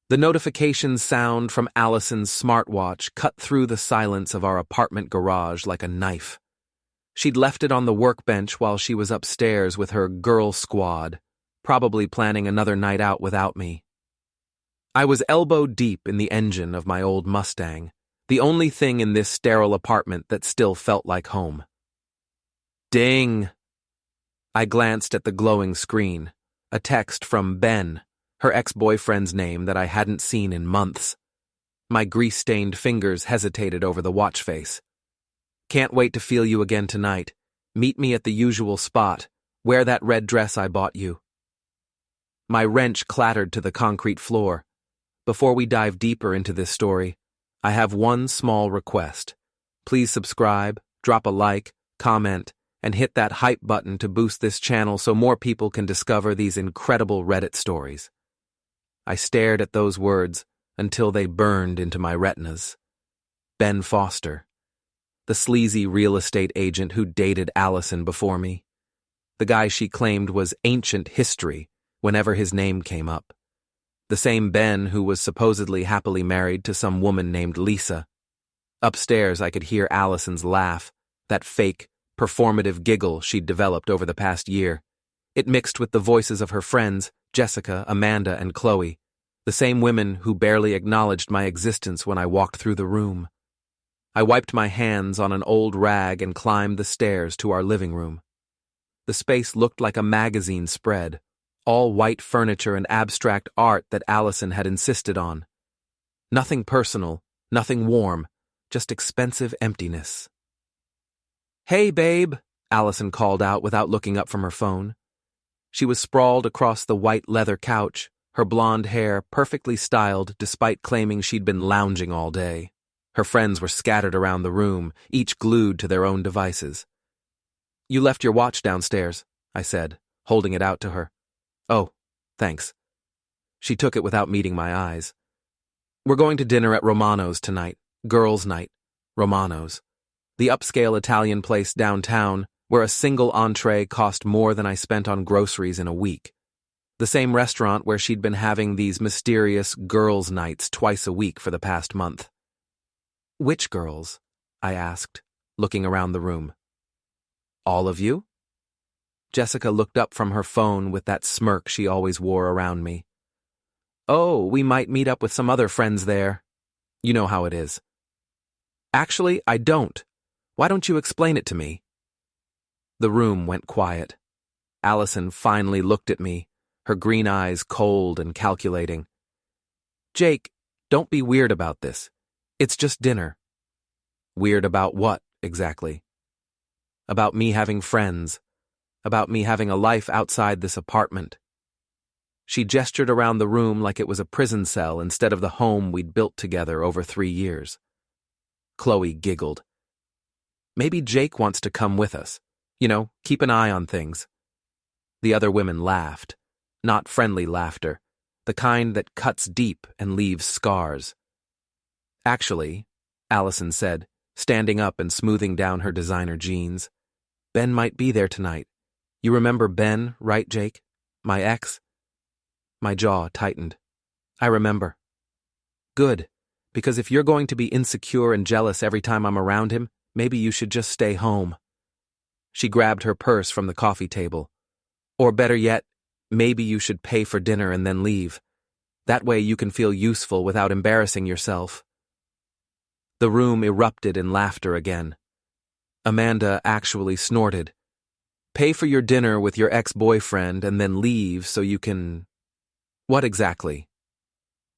The notification sound from Allison's smartwatch cut through the silence of our apartment garage like a knife. She'd left it on the workbench while she was upstairs with her girl squad, probably planning another night out without me. I was elbow deep in the engine of my old Mustang, the only thing in this sterile apartment that still felt like home. Ding! I glanced at the glowing screen, a text from Ben, her ex-boyfriend's name that I hadn't seen in months. My grease-stained fingers hesitated over the watch face. Can't wait to feel you again tonight. Meet me at the usual spot. Wear that red dress I bought you. My wrench clattered to the concrete floor. Before we dive deeper into this story, I have one small request. Please subscribe, drop a like, comment, and hit that hype button to boost this channel so more people can discover these incredible Reddit stories. I stared at those words until they burned into my retinas. Ben Foster, the sleazy real estate agent who dated Allison before me. The guy she claimed was ancient history whenever his name came up. The same Ben who was supposedly happily married to some woman named Lisa. Upstairs, I could hear Allison's laugh, that fake, performative giggle she'd developed over the past year. It mixed with the voices of her friends, Jessica, Amanda, and Chloe, the same women who barely acknowledged my existence when I walked through the room. I wiped my hands on an old rag and climbed the stairs to our living room. The space looked like a magazine spread, all white furniture and abstract art that Allison had insisted on. Nothing personal, nothing warm, just expensive emptiness. "Hey, babe," Allison called out without looking up from her phone. She was sprawled across the white leather couch, her blonde hair perfectly styled despite claiming she'd been lounging all day. Her friends were scattered around the room, each glued to their own devices. "You left your watch downstairs," I said, holding it out to her. "Oh, thanks." She took it without meeting my eyes. "We're going to dinner at Romano's tonight. Girls' night. Romano's. The upscale Italian place downtown where a single entree cost more than I spent on groceries in a week. The same restaurant where she'd been having these mysterious girls' nights twice a week for the past month." "Which girls?" I asked, looking around the room. "All of you?" Jessica looked up from her phone with that smirk she always wore around me. "Oh, we might meet up with some other friends there. You know how it is." "Actually, I don't. Why don't you explain it to me?" The room went quiet. Allison finally looked at me, her green eyes cold and calculating. "Jake, don't be weird about this. It's just dinner." "Weird about what, exactly?" "About me having friends. About me having a life outside this apartment." She gestured around the room like it was a prison cell instead of the home we'd built together over 3 years. Chloe giggled. "Maybe Jake wants to come with us. Keep an eye on things." The other women laughed. Not friendly laughter, the kind that cuts deep and leaves scars. "Actually," Allison said, standing up and smoothing down her designer jeans, "Ben might be there tonight. You remember Ben, right, Jake? My ex?" My jaw tightened. "I remember." "Good, because if you're going to be insecure and jealous every time I'm around him, maybe you should just stay home." She grabbed her purse from the coffee table. "Or better yet, maybe you should pay for dinner and then leave. That way you can feel useful without embarrassing yourself." The room erupted in laughter again. Amanda actually snorted. "Pay for your dinner with your ex-boyfriend and then leave so you can..." "What exactly?"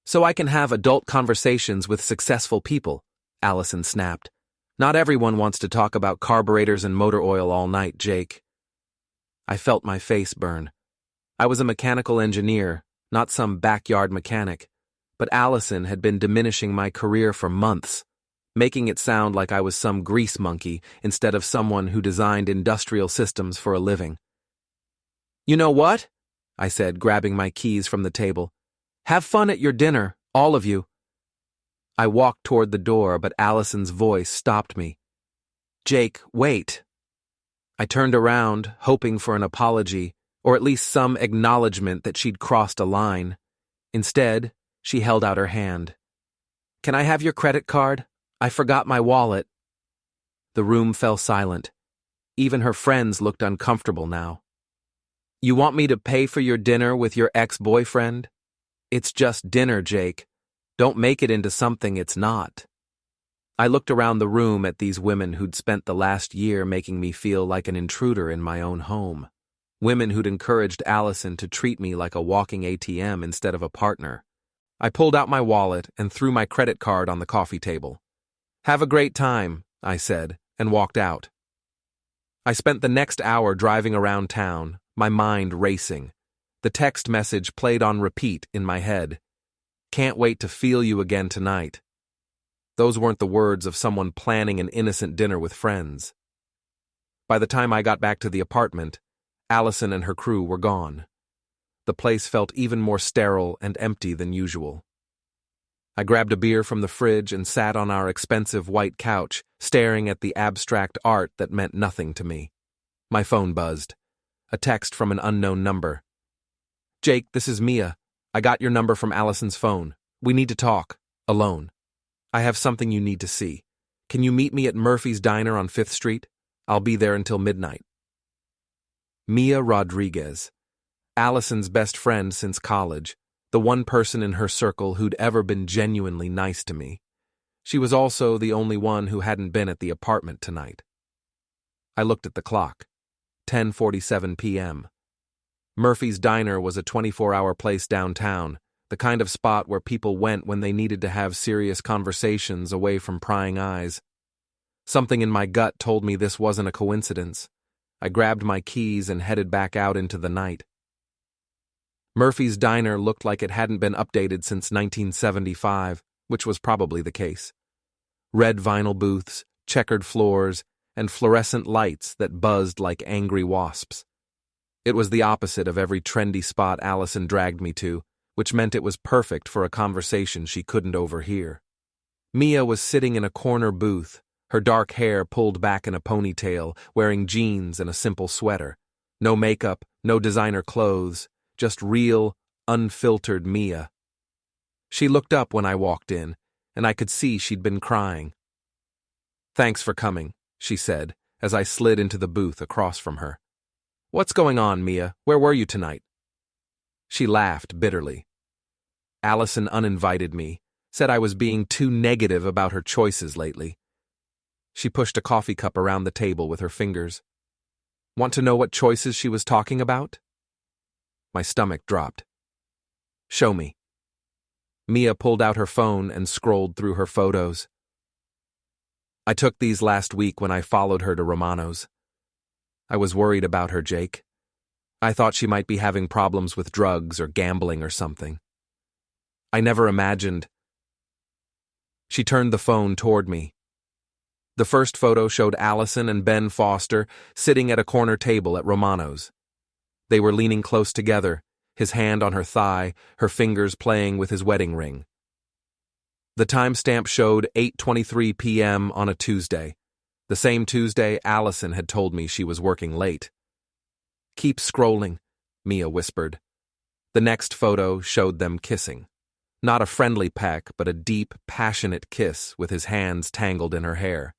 "So I can have adult conversations with successful people," Allison snapped. "Not everyone wants to talk about carburetors and motor oil all night, Jake." I felt my face burn. I was a mechanical engineer, not some backyard mechanic, but Allison had been diminishing my career for months, making it sound like I was some grease monkey instead of someone who designed industrial systems for a living. "You know what?" I said, grabbing my keys from the table. "Have fun at your dinner, all of you." I walked toward the door, but Allison's voice stopped me. "Jake, wait." I turned around, hoping for an apology, or at least some acknowledgement that she'd crossed a line. Instead, She held out her hand. "Can I have your credit card? I forgot my wallet." The room fell silent. Even her friends looked uncomfortable now. "You want me to pay for your dinner with your ex-boyfriend? It's just dinner, Jake. Don't make it into something it's not." I looked around the room at these women who'd spent the last year making me feel like an intruder in my own home. Women who'd encouraged Allison to treat me like a walking ATM instead of a partner. I pulled out my wallet and threw my credit card on the coffee table. "Have a great time," I said, and walked out. I spent the next hour driving around town, my mind racing. The text message played on repeat in my head. "Can't wait to feel you again tonight." Those weren't the words of someone planning an innocent dinner with friends. By the time I got back to the apartment, Allison and her crew were gone. The place felt even more sterile and empty than usual. I grabbed a beer from the fridge and sat on our expensive white couch, staring at the abstract art that meant nothing to me. My phone buzzed. A text from an unknown number. "Jake, this is Mia. I got your number from Allison's phone. We need to talk. Alone. I have something you need to see. Can you meet me at Murphy's Diner on 5th Street? I'll be there until midnight." Mia Rodriguez. Allison's best friend since college. The one person in her circle who'd ever been genuinely nice to me. She was also the only one who hadn't been at the apartment tonight. I looked at the clock. 10:47 p.m. Murphy's Diner was a 24-hour place downtown, the kind of spot where people went when they needed to have serious conversations away from prying eyes. Something in my gut told me this wasn't a coincidence. I grabbed my keys and headed back out into the night. Murphy's Diner looked like it hadn't been updated since 1975, which was probably the case. Red vinyl booths, checkered floors, and fluorescent lights that buzzed like angry wasps. It was the opposite of every trendy spot Allison dragged me to, which meant it was perfect for a conversation she couldn't overhear. Mia was sitting in a corner booth, her dark hair pulled back in a ponytail, wearing jeans and a simple sweater. No makeup, no designer clothes, just real, unfiltered Mia. She looked up when I walked in, and I could see she'd been crying. "Thanks for coming," she said, as I slid into the booth across from her. "What's going on, Mia? Where were you tonight?" She laughed bitterly. "Allison uninvited me, said I was being too negative about her choices lately." She pushed a coffee cup around the table with her fingers. "Want to know what choices she was talking about?" My stomach dropped. "Show me." Mia pulled out her phone and scrolled through her photos. "I took these last week when I followed her to Romano's. I was worried about her, Jake. I thought she might be having problems with drugs or gambling or something. I never imagined." She turned the phone toward me. The first photo showed Allison and Ben Foster sitting at a corner table at Romano's. They were leaning close together, his hand on her thigh, her fingers playing with his wedding ring. The timestamp showed 8:23 p.m. on a Tuesday, the same Tuesday Allison had told me she was working late. "Keep scrolling," Mia whispered. The next photo showed them kissing. Not a friendly peck, but a deep, passionate kiss with his hands tangled in her hair.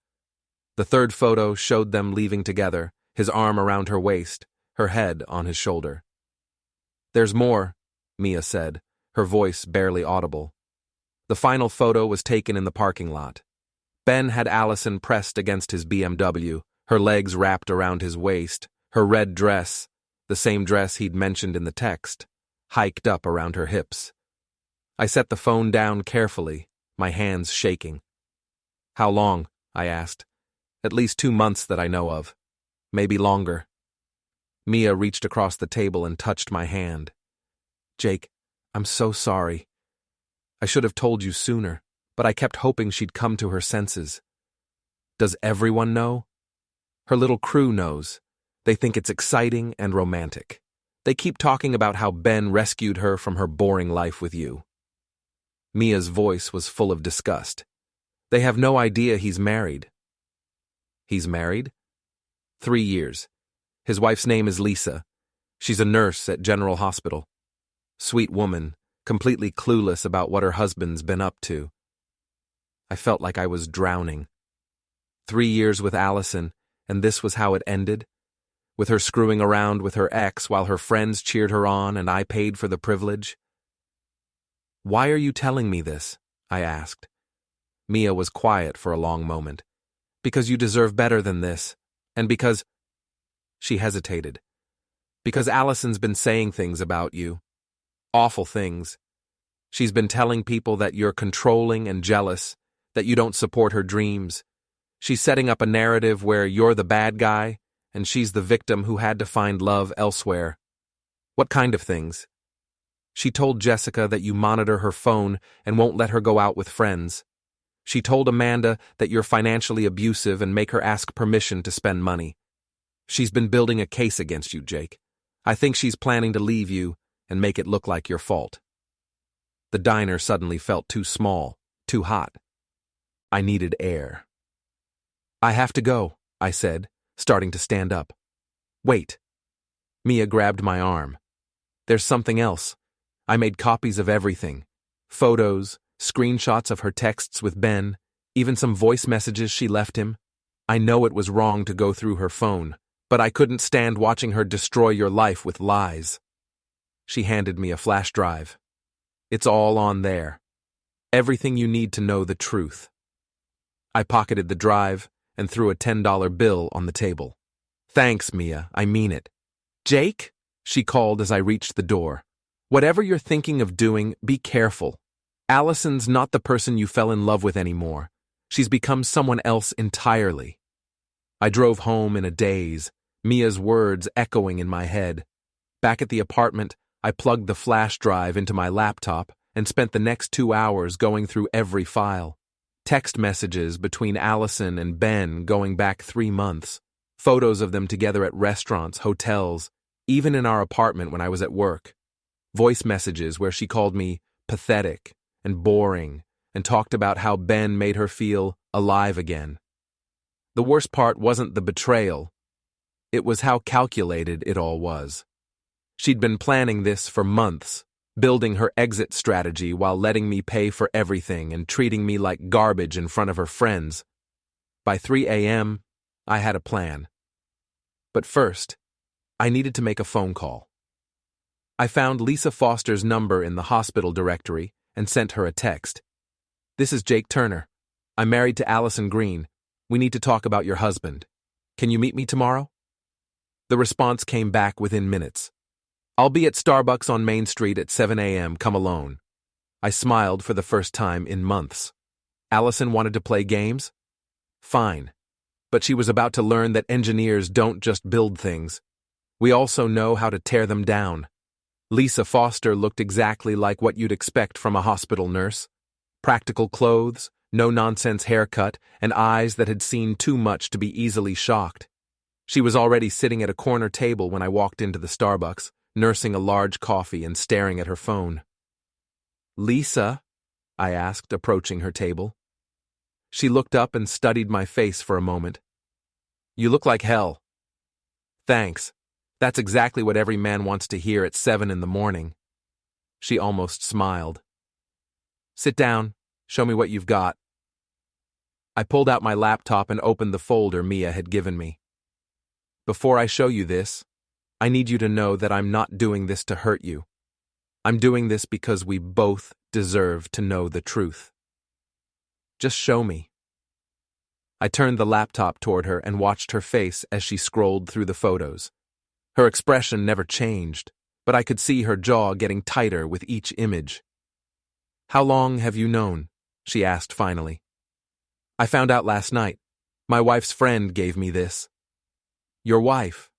The third photo showed them leaving together, his arm around her waist, her head on his shoulder. "There's more," Mia said, her voice barely audible. The final photo was taken in the parking lot. Ben had Allison pressed against his BMW, her legs wrapped around his waist, her red dress, the same dress he'd mentioned in the text, hiked up around her hips. I set the phone down carefully, my hands shaking. "How long?" I asked. "At least 2 months that I know of. Maybe longer." Mia reached across the table and touched my hand. "Jake, I'm so sorry. I should have told you sooner, but I kept hoping she'd come to her senses. Does everyone know?" "Her little crew knows. They think it's exciting and romantic. They keep talking about how Ben rescued her from her boring life with you." Mia's voice was full of disgust. "They have no idea he's married." "He's married?" 3 years. His wife's name is Lisa. She's a nurse at General Hospital. Sweet woman, completely clueless about what her husband's been up to. I felt like I was drowning. 3 years with Allison, and this was how it ended? With her screwing around with her ex while her friends cheered her on and I paid for the privilege? "Why are you telling me this?" I asked. Mia was quiet for a long moment. "Because you deserve better than this, and because—" She hesitated. "Because Allison's been saying things about you. Awful things. She's been telling people that you're controlling and jealous, that you don't support her dreams. She's setting up a narrative where you're the bad guy, and she's the victim who had to find love elsewhere." "What kind of things?" "She told Jessica that you monitor her phone and won't let her go out with friends. She told Amanda that you're financially abusive and make her ask permission to spend money. She's been building a case against you, Jake. I think she's planning to leave you and make it look like your fault." The diner suddenly felt too small, too hot. I needed air. "I have to go," I said, starting to stand up. "Wait." Mia grabbed my arm. "There's something else. I made copies of everything. Photos, screenshots of her texts with Ben, even some voice messages she left him. I know it was wrong to go through her phone, but I couldn't stand watching her destroy your life with lies." She handed me a flash drive. "It's all on there. Everything you need to know the truth." I pocketed the drive and threw a $10 bill on the table. "Thanks, Mia, I mean it." "Jake?" she called as I reached the door. "Whatever you're thinking of doing, be careful. Allison's not the person you fell in love with anymore. She's become someone else entirely." I drove home in a daze, Mia's words echoing in my head. Back at the apartment, I plugged the flash drive into my laptop and spent the next 2 hours going through every file. Text messages between Allison and Ben going back 3 months, photos of them together at restaurants, hotels, even in our apartment when I was at work. Voice messages where she called me pathetic and boring and talked about how Ben made her feel alive again. The worst part wasn't the betrayal. It was how calculated it all was. She'd been planning this for months, building her exit strategy while letting me pay for everything and treating me like garbage in front of her friends. By 3 a.m., I had a plan. But first, I needed to make a phone call. I found Lisa Foster's number in the hospital directory and sent her a text. "This is Jake Turner. I'm married to Allison Green. We need to talk about your husband. Can you meet me tomorrow?" The response came back within minutes. "I'll be at Starbucks on Main Street at 7 a.m. Come alone." I smiled for the first time in months. Allison wanted to play games? Fine. But she was about to learn that engineers don't just build things. We also know how to tear them down. Lisa Foster looked exactly like what you'd expect from a hospital nurse. Practical clothes, no-nonsense haircut, and eyes that had seen too much to be easily shocked. She was already sitting at a corner table when I walked into the Starbucks, nursing a large coffee and staring at her phone. "Lisa?" I asked, approaching her table. She looked up and studied my face for a moment. "You look like hell." "Thanks. That's exactly what every man wants to hear at 7 in the morning." She almost smiled. "Sit down. Show me what you've got." I pulled out my laptop and opened the folder Mia had given me. "Before I show you this, I need you to know that I'm not doing this to hurt you. I'm doing this because we both deserve to know the truth. Just show me." I turned the laptop toward her and watched her face as she scrolled through the photos. Her expression never changed, but I could see her jaw getting tighter with each image. "How long have you known?" she asked finally. "I found out last night. My wife's friend gave me this." "Your wife?"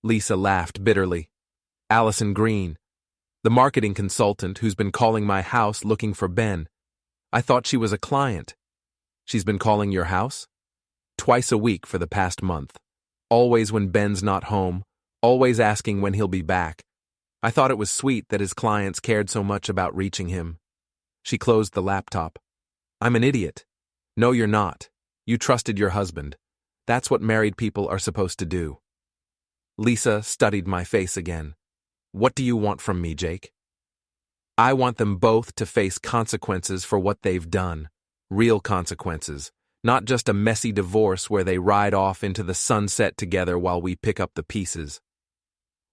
Lisa laughed bitterly. "Allison Green, the marketing consultant who's been calling my house looking for Ben. I thought she was a client." "She's been calling your house?" "Twice a week for the past month. Always when Ben's not home, always asking when he'll be back. I thought it was sweet that his clients cared so much about reaching him." She closed the laptop. "I'm an idiot." "No, you're not. You trusted your husband. That's what married people are supposed to do." Lisa studied my face again. "What do you want from me, Jake?" I want them both to face consequences for what they've done. Real consequences. Not just a messy divorce where they ride off into the sunset together while we pick up the pieces.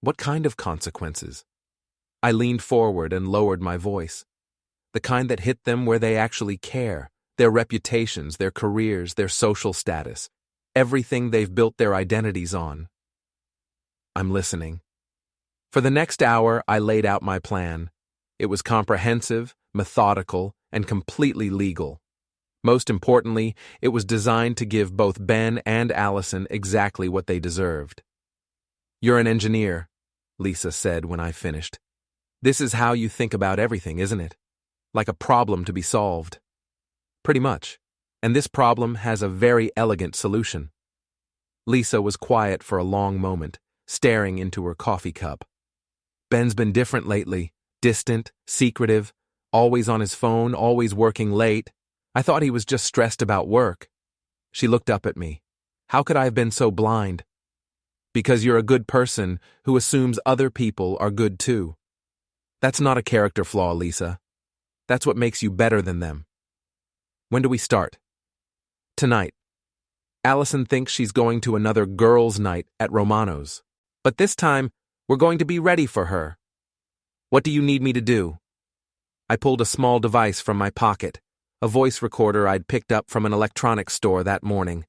What kind of consequences? I leaned forward and lowered my voice. The kind that hit them where they actually care. Their reputations, their careers, their social status. Everything they've built their identities on. I'm listening. For the next hour, I laid out my plan. It was comprehensive, methodical, and completely legal. Most importantly, it was designed to give both Ben and Allison exactly what they deserved. "You're an engineer," Lisa said when I finished. "This is how you think about everything, isn't it? Like a problem to be solved." "Pretty much. And this problem has a very elegant solution." Lisa was quiet for a long moment, staring into her coffee cup. "Ben's been different lately. Distant, secretive, always on his phone, always working late. I thought he was just stressed about work." She looked up at me. "How could I have been so blind?" "Because you're a good person who assumes other people are good too. That's not a character flaw, Lisa. That's what makes you better than them." "When do we start?" "Tonight. Allison thinks she's going to another girls' night at Romano's. But this time, we're going to be ready for her. What do you need me to do?" I pulled a small device from my pocket, a voice recorder I'd picked up from an electronics store that morning.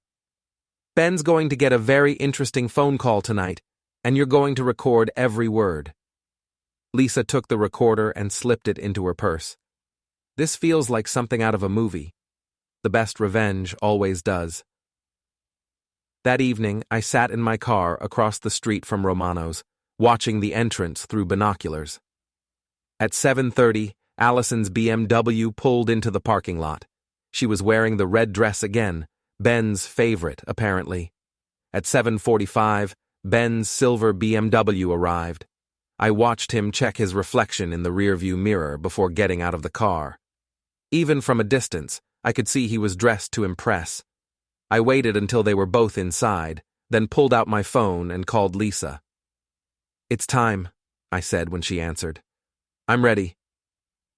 "Ben's going to get a very interesting phone call tonight, and you're going to record every word." Lisa took the recorder and slipped it into her purse. "This feels like something out of a movie. The best revenge always does." That evening, I sat in my car across the street from Romano's, watching the entrance through binoculars. At 7:30, Allison's BMW pulled into the parking lot. She was wearing the red dress again, Ben's favorite, apparently. At 7:45, Ben's silver BMW arrived. I watched him check his reflection in the rearview mirror before getting out of the car. Even from a distance, I could see he was dressed to impress. I waited until they were both inside, then pulled out my phone and called Lisa. "It's time," I said when she answered. "I'm ready.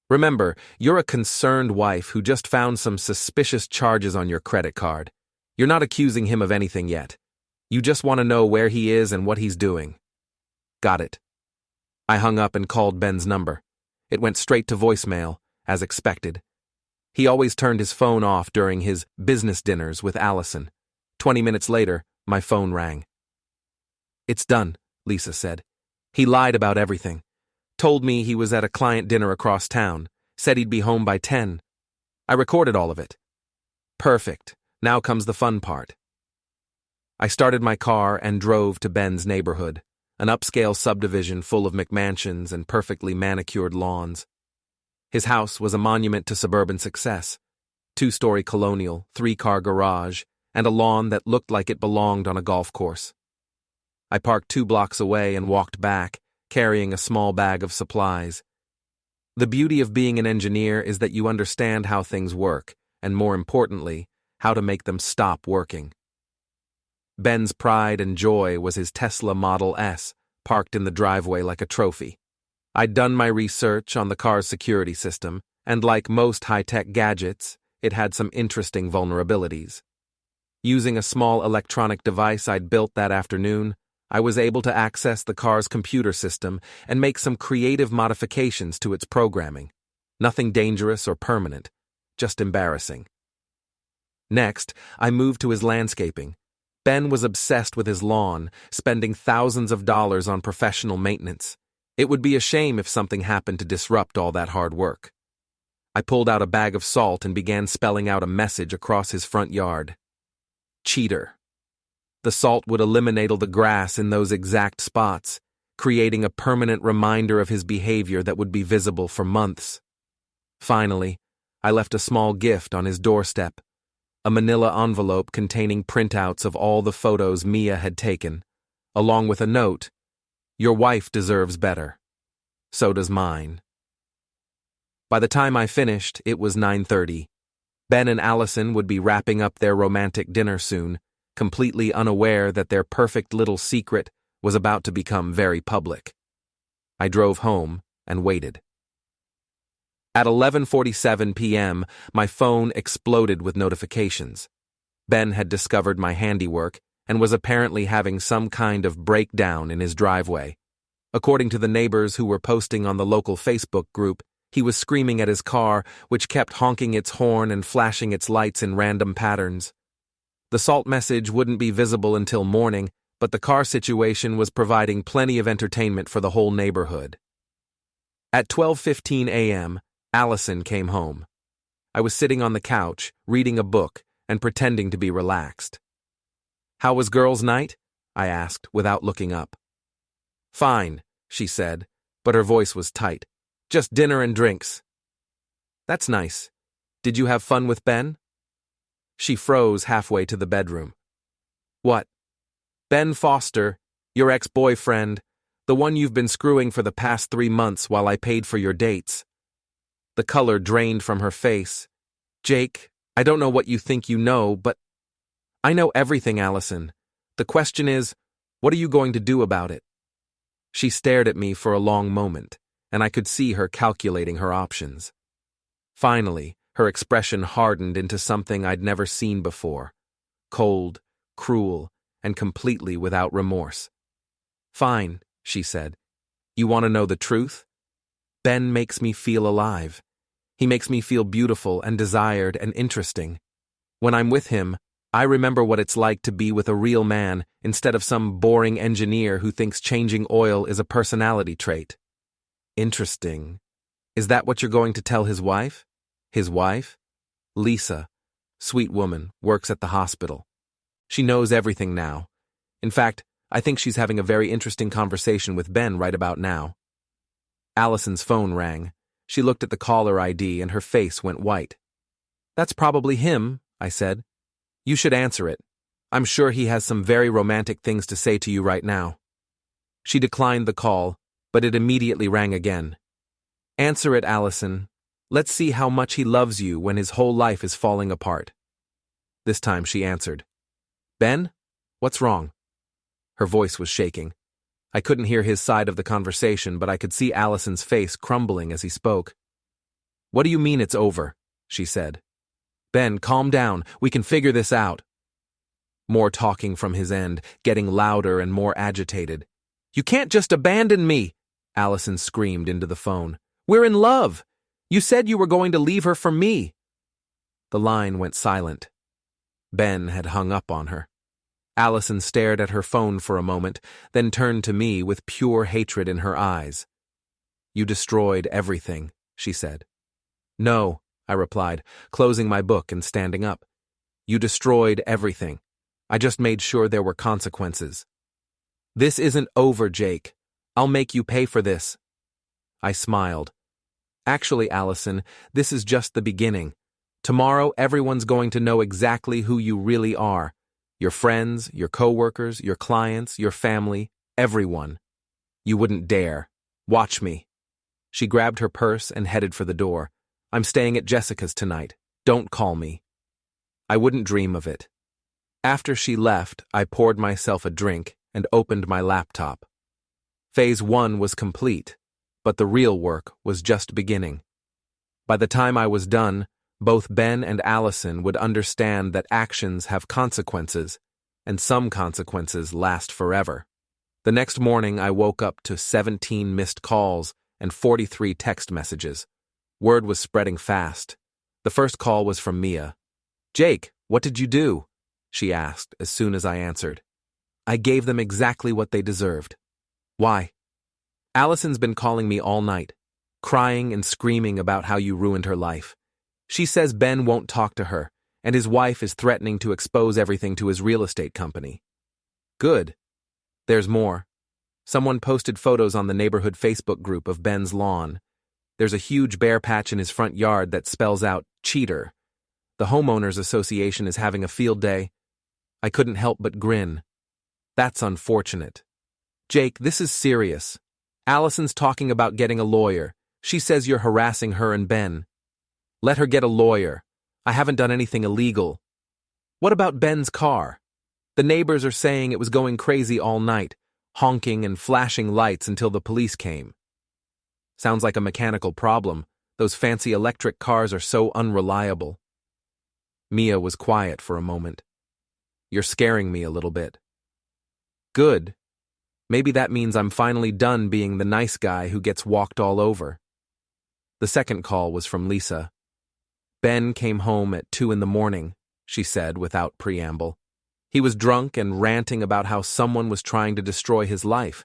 Remember, you're a concerned wife who just found some suspicious charges on your credit card. You're not accusing him of anything yet. You just want to know where he is and what he's doing." "Got it." I hung up and called Ben's number. It went straight to voicemail, as expected. He always turned his phone off during his business dinners with Allison. 20 minutes later, my phone rang. "It's done," Lisa said. "He lied about everything. Told me he was at a client dinner across town. Said he'd be home by 10. I recorded all of it." "Perfect. Now comes the fun part." I started my car and drove to Ben's neighborhood, an upscale subdivision full of McMansions and perfectly manicured lawns. His house was a monument to suburban success. 2-story colonial, 3-car garage, and a lawn that looked like it belonged on a golf course. I parked 2 blocks away and walked back, carrying a small bag of supplies. The beauty of being an engineer is that you understand how things work, and more importantly, how to make them stop working. Ben's pride and joy was his Tesla Model S, parked in the driveway like a trophy. I'd done my research on the car's security system, and like most high-tech gadgets, it had some interesting vulnerabilities. Using a small electronic device I'd built that afternoon, I was able to access the car's computer system and make some creative modifications to its programming. Nothing dangerous or permanent, just embarrassing. Next, I moved to his landscaping. Ben was obsessed with his lawn, spending thousands of dollars on professional maintenance. It would be a shame if something happened to disrupt all that hard work. I pulled out a bag of salt and began spelling out a message across his front yard. Cheater. The salt would eliminate all the grass in those exact spots, creating a permanent reminder of his behavior that would be visible for months. Finally, I left a small gift on his doorstep, a manila envelope containing printouts of all the photos Mia had taken, along with a note, "Your wife deserves better. So does mine." By the time I finished, it was 9:30. Ben and Allison would be wrapping up their romantic dinner soon, completely unaware that their perfect little secret was about to become very public. I drove home and waited. At 11:47 p.m., my phone exploded with notifications. Ben had discovered my handiwork and was apparently having some kind of breakdown in his driveway. According to the neighbors who were posting on the local Facebook group, he was screaming at his car, which kept honking its horn and flashing its lights in random patterns. The salt message wouldn't be visible until morning, but the car situation was providing plenty of entertainment for the whole neighborhood. At 12:15 a.m., Allison came home. I was sitting on the couch, reading a book, and pretending to be relaxed. "How was girls' night?" I asked, without looking up. "Fine," she said, but her voice was tight. "Just dinner and drinks." "That's nice. Did you have fun with Ben?" She froze halfway to the bedroom. "What?" "Ben Foster, your ex-boyfriend, the one you've been screwing for the past 3 months while I paid for your dates." The color drained from her face. "Jake, I don't know what you think you know, but—" "I know everything, Allison. The question is, what are you going to do about it?" She stared at me for a long moment, and I could see her calculating her options. Finally, her expression hardened into something I'd never seen before. Cold, cruel, and completely without remorse. "Fine," she said. "You want to know the truth? Ben makes me feel alive. He makes me feel beautiful and desired and interesting. When I'm with him, I remember what it's like to be with a real man instead of some boring engineer who thinks changing oil is a personality trait." "Interesting. Is that what you're going to tell his wife?" "His wife? Lisa, sweet woman, works at the hospital. She knows everything now. In fact, I think she's having a very interesting conversation with Ben right about now." Allison's phone rang. She looked at the caller ID and her face went white. "That's probably him," I said. "You should answer it. I'm sure he has some very romantic things to say to you right now." She declined the call, but it immediately rang again. "Answer it, Allison. Let's see how much he loves you when his whole life is falling apart." This time she answered. "Ben? What's wrong?" Her voice was shaking. I couldn't hear his side of the conversation, but I could see Allison's face crumbling as he spoke. "What do you mean it's over?" she said. "Ben, calm down. We can figure this out." More talking from his end, getting louder and more agitated. "You can't just abandon me!" Allison screamed into the phone. "We're in love! You said you were going to leave her for me!" The line went silent. Ben had hung up on her. Allison stared at her phone for a moment, then turned to me with pure hatred in her eyes. "You destroyed everything," she said. "No," I replied, closing my book and standing up. "You destroyed everything. I just made sure there were consequences." "This isn't over, Jake. I'll make you pay for this." I smiled. "Actually, Allison, this is just the beginning. Tomorrow, everyone's going to know exactly who you really are. Your friends, your coworkers, your clients, your family, everyone. You wouldn't dare. Watch me." She grabbed her purse and headed for the door. "I'm staying at Jessica's tonight. Don't call me." I wouldn't dream of it. After she left, I poured myself a drink and opened my laptop. Phase 1 was complete, but the real work was just beginning. By the time I was done, both Ben and Allison would understand that actions have consequences, and some consequences last forever. The next morning, I woke up to 17 missed calls and 43 text messages. Word was spreading fast. The first call was from Mia. "Jake, what did you do?" she asked as soon as I answered. "I gave them exactly what they deserved." "Why?" "Allison's been calling me all night, crying and screaming about how you ruined her life. She says Ben won't talk to her, and his wife is threatening to expose everything to his real estate company." "Good. There's more. Someone posted photos on the neighborhood Facebook group of Ben's lawn. There's a huge bare patch in his front yard that spells out cheater. The homeowners association is having a field day." I couldn't help but grin. "That's unfortunate. Jake, this is serious. Allison's talking about getting a lawyer. She says you're harassing her and Ben." "Let her get a lawyer. I haven't done anything illegal." "What about Ben's car? The neighbors are saying it was going crazy all night, honking and flashing lights until the police came." "Sounds like a mechanical problem. Those fancy electric cars are so unreliable." Mia was quiet for a moment. "You're scaring me a little bit." "Good. Maybe that means I'm finally done being the nice guy who gets walked all over." The second call was from Lisa. "Ben came home at 2 in the morning, she said without preamble. He was drunk and ranting about how someone was trying to destroy his life.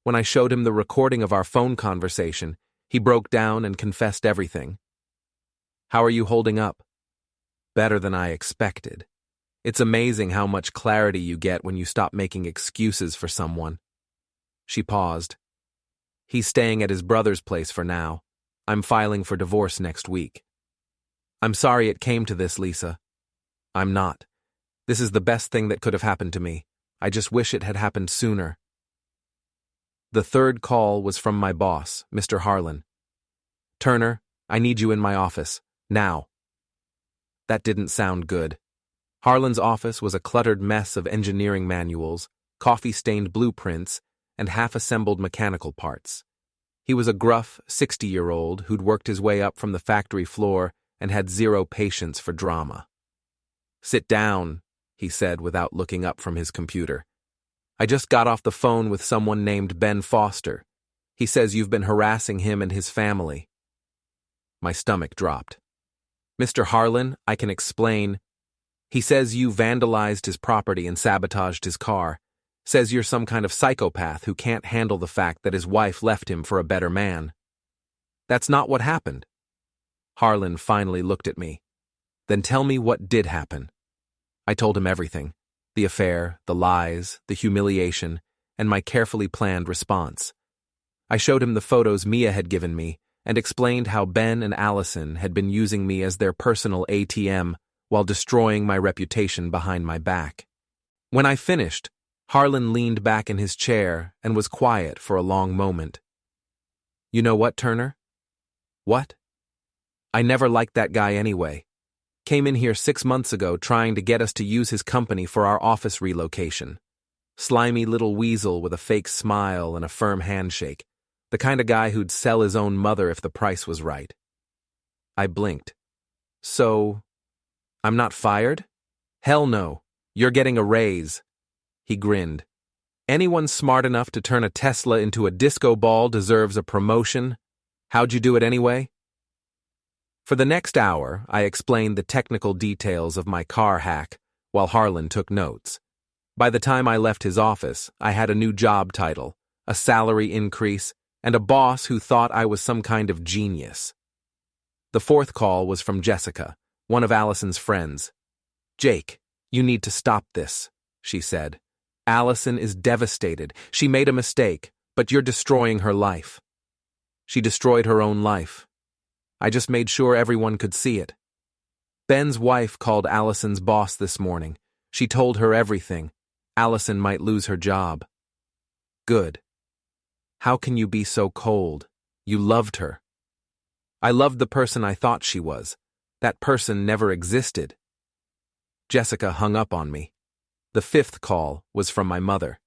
When I showed him the recording of our phone conversation, he broke down and confessed everything." "How are you holding up?" "Better than I expected. It's amazing how much clarity you get when you stop making excuses for someone." She paused. "He's staying at his brother's place for now. I'm filing for divorce next week." "I'm sorry it came to this, Lisa." "I'm not. This is the best thing that could have happened to me. I just wish it had happened sooner." The third call was from my boss, Mr. Harlan. "Turner, I need you in my office. Now." That didn't sound good. Harlan's office was a cluttered mess of engineering manuals, coffee-stained blueprints, and half-assembled mechanical parts. He was a gruff 60-year-old who'd worked his way up from the factory floor and had zero patience for drama. "Sit down," he said without looking up from his computer. "I just got off the phone with someone named Ben Foster. He says you've been harassing him and his family." My stomach dropped. "Mr. Harlan, I can explain. He says you vandalized his property and sabotaged his car. Says you're some kind of psychopath who can't handle the fact that his wife left him for a better man." "That's not what happened." Harlan finally looked at me. "Then tell me what did happen." I told him everything. The affair, the lies, the humiliation, and my carefully planned response. I showed him the photos Mia had given me and explained how Ben and Allison had been using me as their personal ATM while destroying my reputation behind my back. When I finished, Harlan leaned back in his chair and was quiet for a long moment. "You know what, Turner?" "What?" "I never liked that guy anyway. Came in here 6 months ago trying to get us to use his company for our office relocation. Slimy little weasel with a fake smile and a firm handshake. The kind of guy who'd sell his own mother if the price was right." I blinked. "So, I'm not fired?" "Hell no. You're getting a raise." He grinned. "Anyone smart enough to turn a Tesla into a disco ball deserves a promotion. How'd you do it anyway?" For the next hour, I explained the technical details of my car hack while Harlan took notes. By the time I left his office, I had a new job title, a salary increase, and a boss who thought I was some kind of genius. The fourth call was from Jessica, one of Allison's friends. "Jake, you need to stop this," she said. "Allison is devastated. She made a mistake, but you're destroying her life." She destroyed her own life. I just made sure everyone could see it. Ben's wife called Allison's boss this morning. She told her everything. Allison might lose her job. "Good. How can you be so cold? You loved her." "I loved the person I thought she was. That person never existed." Jessica hung up on me. The fifth call was from my mother.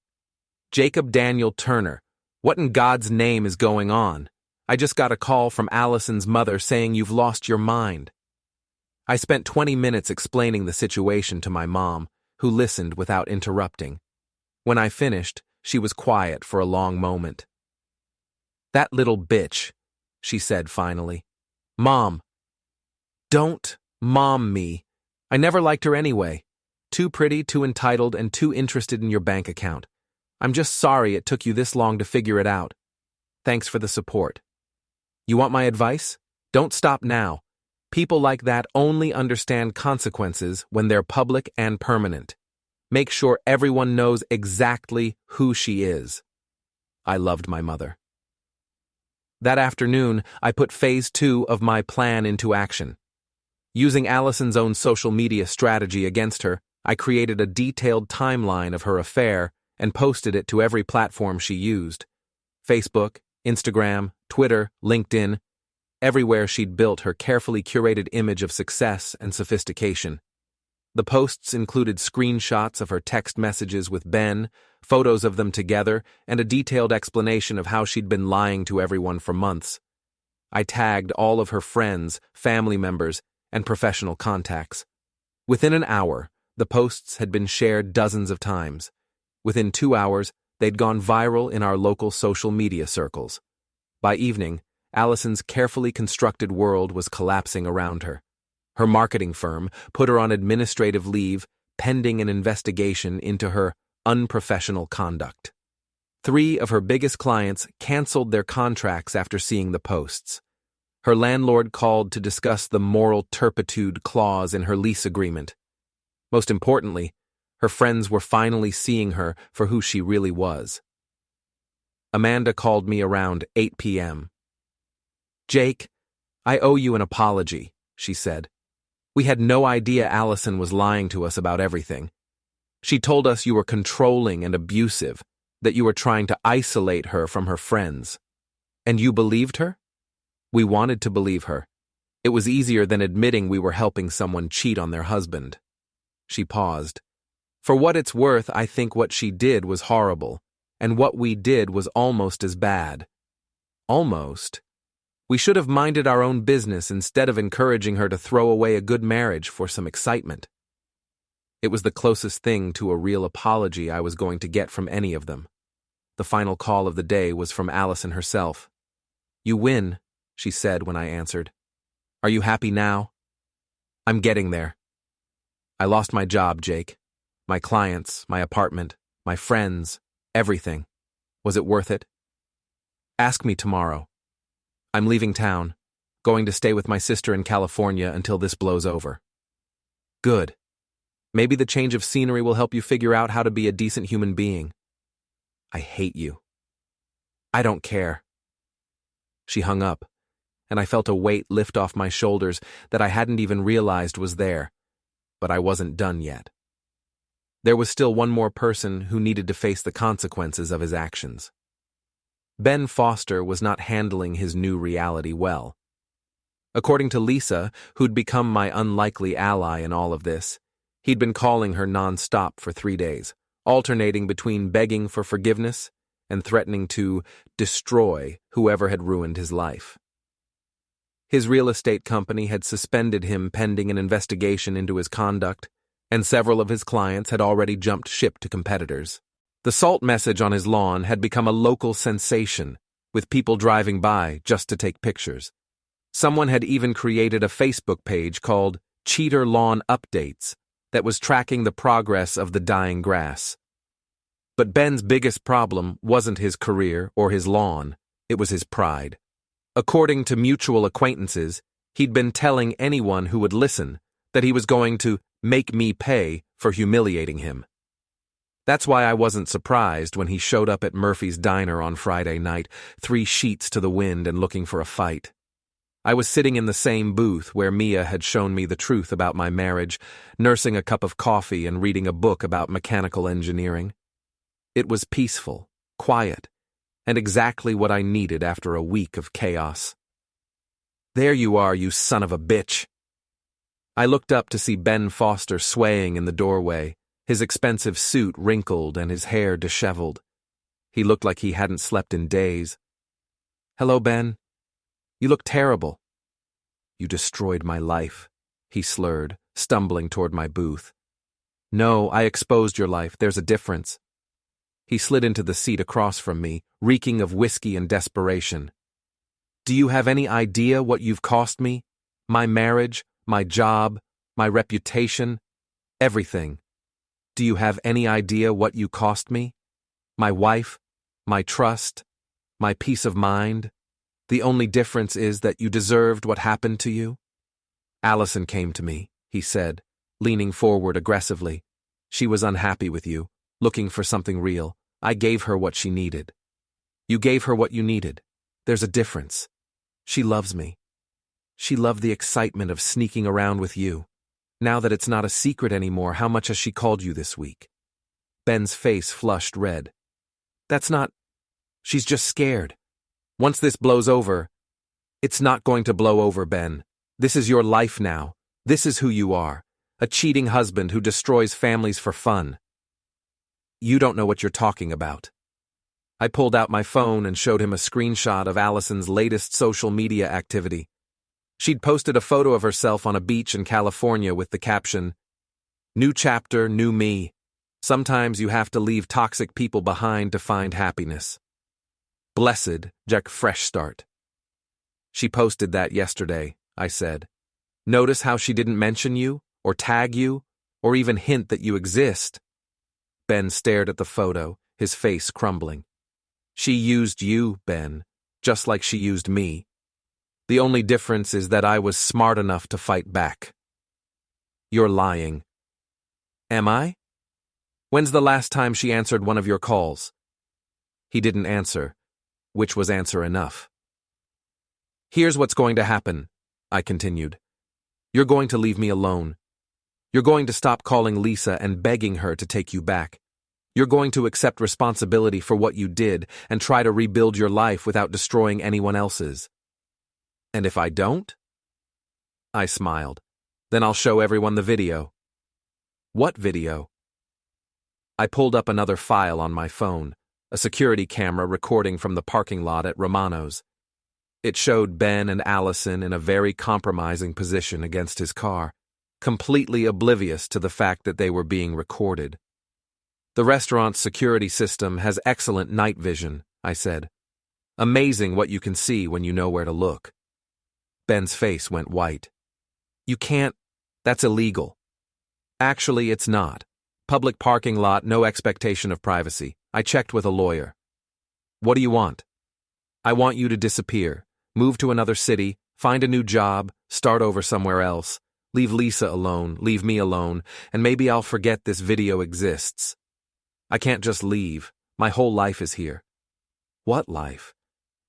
"Jacob Daniel Turner, what in God's name is going on? I just got a call from Allison's mother saying you've lost your mind." I spent 20 minutes explaining the situation to my mom, who listened without interrupting. When I finished, she was quiet for a long moment. "That little bitch," she said finally. "Mom." "Don't mom me. I never liked her anyway. Too pretty, too entitled, and too interested in your bank account. I'm just sorry it took you this long to figure it out. Thanks for the support. You want my advice? Don't stop now. People like that only understand consequences when they're public and permanent. Make sure everyone knows exactly who she is." I loved my mother. That afternoon, I put phase 2 of my plan into action. Using Allison's own social media strategy against her, I created a detailed timeline of her affair and posted it to every platform she used. Facebook, Instagram, Twitter, LinkedIn. Everywhere she'd built her carefully curated image of success and sophistication. The posts included screenshots of her text messages with Ben, photos of them together, and a detailed explanation of how she'd been lying to everyone for months. I tagged all of her friends, family members, and professional contacts. Within an hour, the posts had been shared dozens of times. Within 2 hours, they'd gone viral in our local social media circles. By evening, Allison's carefully constructed world was collapsing around her. Her marketing firm put her on administrative leave pending an investigation into her unprofessional conduct. 3 of her biggest clients canceled their contracts after seeing the posts. Her landlord called to discuss the moral turpitude clause in her lease agreement. Most importantly, her friends were finally seeing her for who she really was. Amanda called me around 8 p.m. "Jake, I owe you an apology," she said. "We had no idea Allison was lying to us about everything. She told us you were controlling and abusive, that you were trying to isolate her from her friends. And you believed her?" We wanted to believe her. It was easier than admitting we were helping someone cheat on their husband. She paused. "For what it's worth, I think what she did was horrible, and what we did was almost as bad." Almost. We should have minded our own business instead of encouraging her to throw away a good marriage for some excitement. It was the closest thing to a real apology I was going to get from any of them. The final call of the day was from Allison herself. "You win," she said when I answered. "Are you happy now?" "I'm getting there. I lost my job, Jake. My clients, my apartment, my friends, everything. Was it worth it?" "Ask me tomorrow. I'm leaving town, going to stay with my sister in California until this blows over." "Good. Maybe the change of scenery will help you figure out how to be a decent human being." "I hate you." "I don't care." She hung up, and I felt a weight lift off my shoulders that I hadn't even realized was there, but I wasn't done yet. There was still one more person who needed to face the consequences of his actions. Ben Foster was not handling his new reality well. According to Lisa, who'd become my unlikely ally in all of this, he'd been calling her non-stop for 3 days, alternating between begging for forgiveness and threatening to destroy whoever had ruined his life. His real estate company had suspended him pending an investigation into his conduct, and several of his clients had already jumped ship to competitors. The salt message on his lawn had become a local sensation, with people driving by just to take pictures. Someone had even created a Facebook page called Cheater Lawn Updates that was tracking the progress of the dying grass. But Ben's biggest problem wasn't his career or his lawn, it was his pride. According to mutual acquaintances, he'd been telling anyone who would listen that he was going to make me pay for humiliating him. That's why I wasn't surprised when he showed up at Murphy's Diner on Friday night, 3 sheets to the wind and looking for a fight. I was sitting in the same booth where Mia had shown me the truth about my marriage, nursing a cup of coffee and reading a book about mechanical engineering. It was peaceful, quiet, and exactly what I needed after a week of chaos. "There you are, you son of a bitch." I looked up to see Ben Foster swaying in the doorway, his expensive suit wrinkled and his hair disheveled. He looked like he hadn't slept in days. "Hello, Ben. You look terrible." "You destroyed my life," he slurred, stumbling toward my booth. "No, I exposed your life. There's a difference." He slid into the seat across from me, reeking of whiskey and desperation. "Do you have any idea what you've cost me? My marriage, my job, my reputation, everything. Do you have any idea what you cost me? My wife, my trust, my peace of mind. The only difference is that you deserved what happened to you." "Allison came to me," he said, leaning forward aggressively. "She was unhappy with you, looking for something real. I gave her what she needed." "You gave her what you needed. There's a difference. She loves me. She loved the excitement of sneaking around with you. Now that it's not a secret anymore, how much has she called you this week?" Ben's face flushed red. "That's not... She's just scared. Once this blows over..." "It's not going to blow over, Ben. This is your life now. This is who you are. A cheating husband who destroys families for fun." "You don't know what you're talking about." I pulled out my phone and showed him a screenshot of Allison's latest social media activity. She'd posted a photo of herself on a beach in California with the caption, "New chapter, new me. Sometimes you have to leave toxic people behind to find happiness. Blessed, Jack fresh start." She posted that yesterday, I said. Notice how she didn't mention you, or tag you, or even hint that you exist? Ben stared at the photo, his face crumbling. She used you, Ben, just like she used me. The only difference is that I was smart enough to fight back. You're lying. Am I? When's the last time she answered one of your calls? He didn't answer, which was answer enough. Here's what's going to happen, I continued. You're going to leave me alone. You're going to stop calling Lisa and begging her to take you back. You're going to accept responsibility for what you did and try to rebuild your life without destroying anyone else's. And if I don't? I smiled. Then I'll show everyone the video. What video? I pulled up another file on my phone, a security camera recording from the parking lot at Romano's. It showed Ben and Allison in a very compromising position against his car, completely oblivious to the fact that they were being recorded. The restaurant's security system has excellent night vision, I said. Amazing what you can see when you know where to look. Ben's face went white. You can't. That's illegal. Actually, it's not. Public parking lot, no expectation of privacy. I checked with a lawyer. What do you want? I want you to disappear, move to another city, find a new job, start over somewhere else, leave Lisa alone, leave me alone, and maybe I'll forget this video exists. I can't just leave. My whole life is here. What life?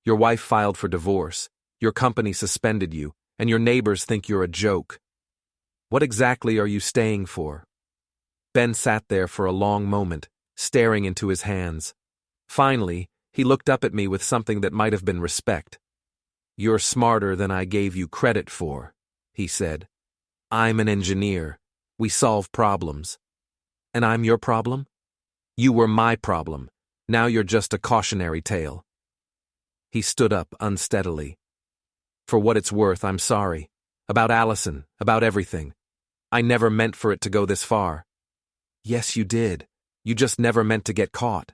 Your wife filed for divorce. Your company suspended you, and your neighbors think you're a joke. What exactly are you staying for? Ben sat there for a long moment, staring into his hands. Finally, he looked up at me with something that might have been respect. You're smarter than I gave you credit for, he said. I'm an engineer. We solve problems. And I'm your problem? You were my problem. Now you're just a cautionary tale. He stood up unsteadily. For what it's worth, I'm sorry. About Allison, about everything. I never meant for it to go this far. Yes, you did. You just never meant to get caught.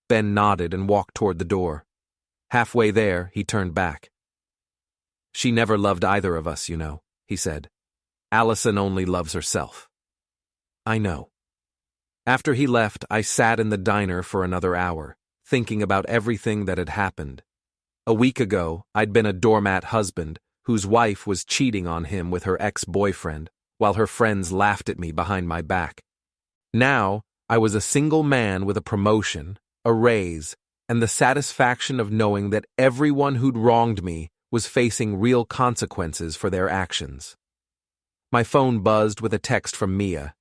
Ben nodded and walked toward the door. Halfway there, he turned back. She never loved either of us, you know, he said. Allison only loves herself. I know. After he left, I sat in the diner for another hour, thinking about everything that had happened. A week ago, I'd been a doormat husband whose wife was cheating on him with her ex-boyfriend, while her friends laughed at me behind my back. Now, I was a single man with a promotion, a raise, and the satisfaction of knowing that everyone who'd wronged me was facing real consequences for their actions. My phone buzzed with a text from Mia.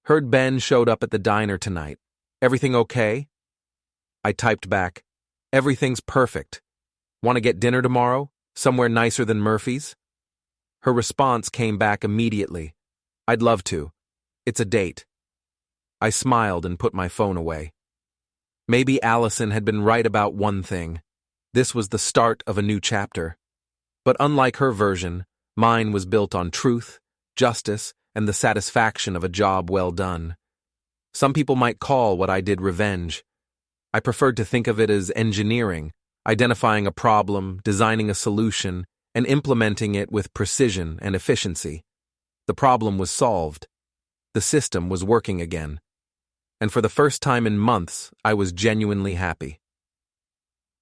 Heard Ben showed up at the diner tonight. Everything okay? I typed back, everything's perfect. Want to get dinner tomorrow? Somewhere nicer than Murphy's? Her response came back immediately. I'd love to. It's a date. I smiled and put my phone away. Maybe Allison had been right about one thing. This was the start of a new chapter. But unlike her version, mine was built on truth, justice, and the satisfaction of a job well done. Some people might call what I did revenge. I preferred to think of it as engineering, identifying a problem, designing a solution, and implementing it with precision and efficiency. The problem was solved. The system was working again. And for the first time in months, I was genuinely happy.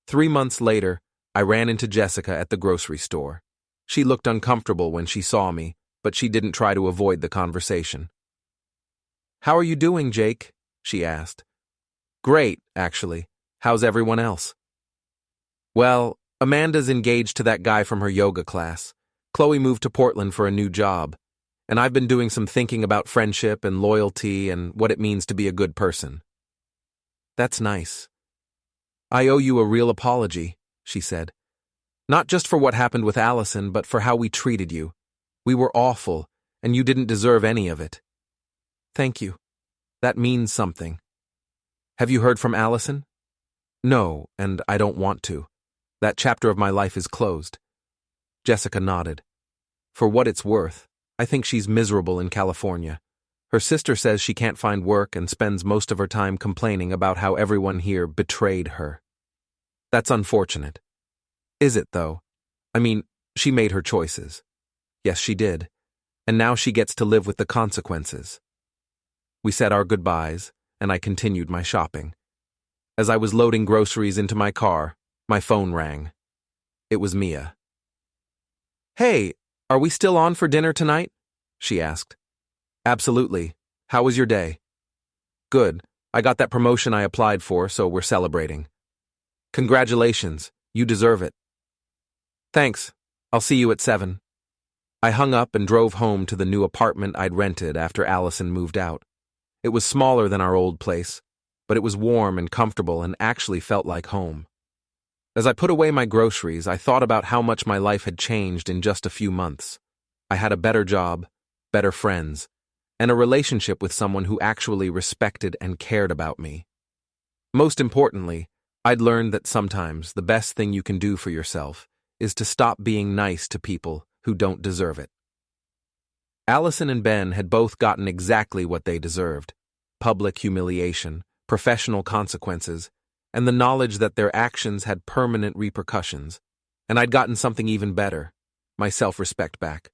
3 months later, I ran into Jessica at the grocery store. She looked uncomfortable when she saw me, but she didn't try to avoid the conversation. How are you doing, Jake? She asked. Great, actually. How's everyone else? Well, Amanda's engaged to that guy from her yoga class. Chloe moved to Portland for a new job. And I've been doing some thinking about friendship and loyalty and what it means to be a good person. That's nice. I owe you a real apology, she said. Not just for what happened with Allison, but for how we treated you. We were awful, and you didn't deserve any of it. Thank you. That means something. Have you heard from Allison? No, and I don't want to. That chapter of my life is closed. Jessica nodded. For what it's worth, I think she's miserable in California. Her sister says she can't find work and spends most of her time complaining about how everyone here betrayed her. That's unfortunate. Is it, though? I mean, she made her choices. Yes, she did. And now she gets to live with the consequences. We said our goodbyes, and I continued my shopping. As I was loading groceries into my car, my phone rang. It was Mia. Hey, are we still on for dinner tonight? She asked. Absolutely. How was your day? Good. I got that promotion I applied for, so we're celebrating. Congratulations. You deserve it. Thanks. I'll see you at 7. I hung up and drove home to the new apartment I'd rented after Allison moved out. It was smaller than our old place, but it was warm and comfortable and actually felt like home. As I put away my groceries, I thought about how much my life had changed in just a few months. I had a better job, better friends, and a relationship with someone who actually respected and cared about me. Most importantly, I'd learned that sometimes the best thing you can do for yourself is to stop being nice to people who don't deserve it. Allison and Ben had both gotten exactly what they deserved: public humiliation, professional consequences, and the knowledge that their actions had permanent repercussions. And I'd gotten something even better: my self-respect back.